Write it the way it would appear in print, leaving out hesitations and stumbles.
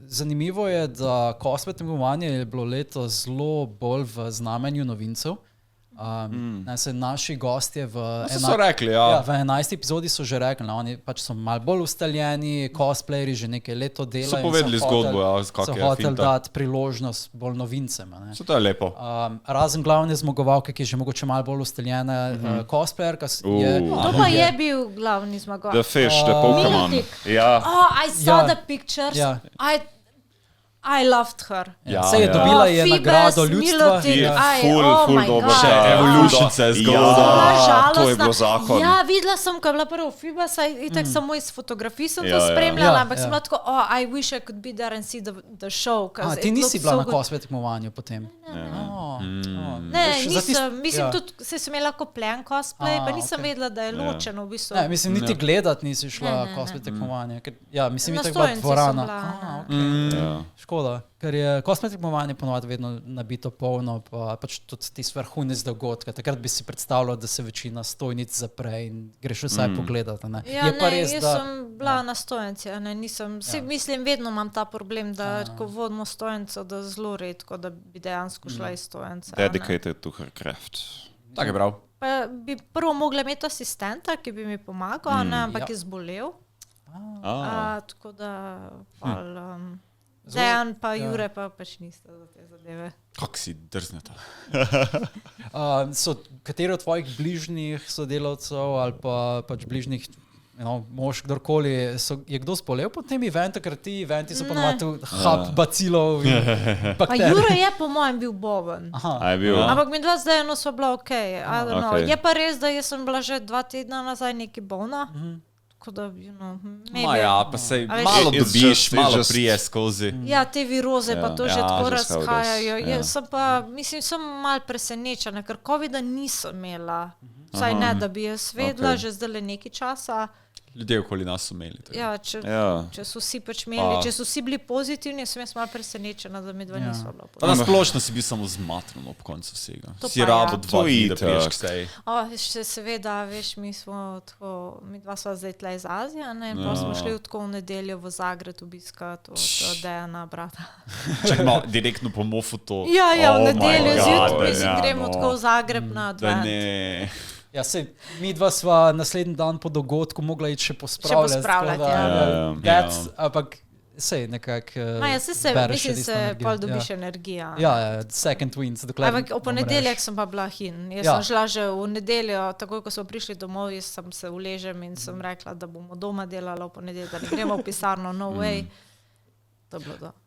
Zanimivo je, da cosplay tekmovanje je bilo letos zelo bolj v znamenju novincev. Naši gostje v 11. epizodi so že rekli, oni pač so malo bolj ustaljeni, cosplayeri že nekaj leto delajo. So povedali zgodbo, so hoteli dati priložnost bolj novincem. So to je lepo. Razen glavne zmagovalke, ki je že mogoče malo bolj ustaljena cosplayerka. To pa je bil glavni zmagovalka. The Fish, the Pokemon. I saw the pictures. I loved her. Sej je dobila je nagrado ljudstva. Ful dobro. Še Evolution se je zgodila. To je bilo zakon. Ja, videla sem, ko je bila prvo Phoebus, itak samo iz fotografij sem to spremljala, ampak sem bila tako, I wish I could be there and see the show. Ti nisi bila na cosplay tekmovanju potem? Ne, nisem. Mislim, tudi se sem imela kopljen cosplay, pa nisem vedela, da je ločeno v bistvu. Ne, mislim, niti gledat nisi šla cosplay tekmovanje. Ja, mislim, itak bila dvorana. Škoda, ker je cosplay tekmovanje ponovadi vedno nabito polno, pa pač tudi ti vrhunec dogodka. Takrat bi si predstavljal, da se večina stojnic zapre in greš vsaj pogledati. Ja, jaz sem bila na stojnici, nisem, mislim, vedno imam ta problem, da ko vodimo stojnico, da zelo redko, da bi dejansko šla iz stojnice. Dedicated to her craft. Tak je prav. Pa bi prvo mogla imeti asistenta, ki bi mi pomagal, ampak je zbolel. Tako da Dejan pa Jure pa pač nista za te zadeve. Kako si drzneta? Kateri od tvojih bližnjih sodelavcev ali pa pač bližnjih mož, kdorkoli, je kdo zbolel po tem eventu, ker ti eventi so ponovadi hub bacilov in bakterij. Pa Jure je po mojem bil boben. Ampak mi dva zdaj sva bila okej. Je pa res, da jaz sem bila že 2 tedna nazaj neki bolna. Da, pa sej malo dobiš, malo prije skozi. Ja, te viroze pa to že tako razhajajo. Sem malo presenečena, ker COVID-a nisem imela. Vsaj ne, da bi jaz vedela, že zdaj nekaj časa. Ljudje okoli nas so imeli. Ja, če so vsi pač imeli, če so vsi bili pozitivni, sem jaz malo presenečena, da mi dva nisva bila pozitivna. Nasplošno si bil samo zmatran ob koncu vsega. Si rado 2 dni, da priješ k seji. Še seveda, veš, mi dva sva zdaj tle iz Azije, pa smo šli tako v nedeljo v Zagreb obiskat od Dejana brata. Čakaj, direktno po mofu to. Ja, v nedeljo zjutraj gremo tako v Zagreb na advent. Ja, mi dva sva naslednji dan po dogodku mogla iti še pospravljati. Ampak sej nekako mislim se pol dobiš energija. Ja, second wins. Ampak v ponedeljek sem pa bila hin. Jaz sem šla že v nedeljo, takoj ko smo prišli domov, jaz sem se uležem in sem rekla, da bomo doma delala v ponedeljek, da ne gremo v pisarno, no way. To je bilo to.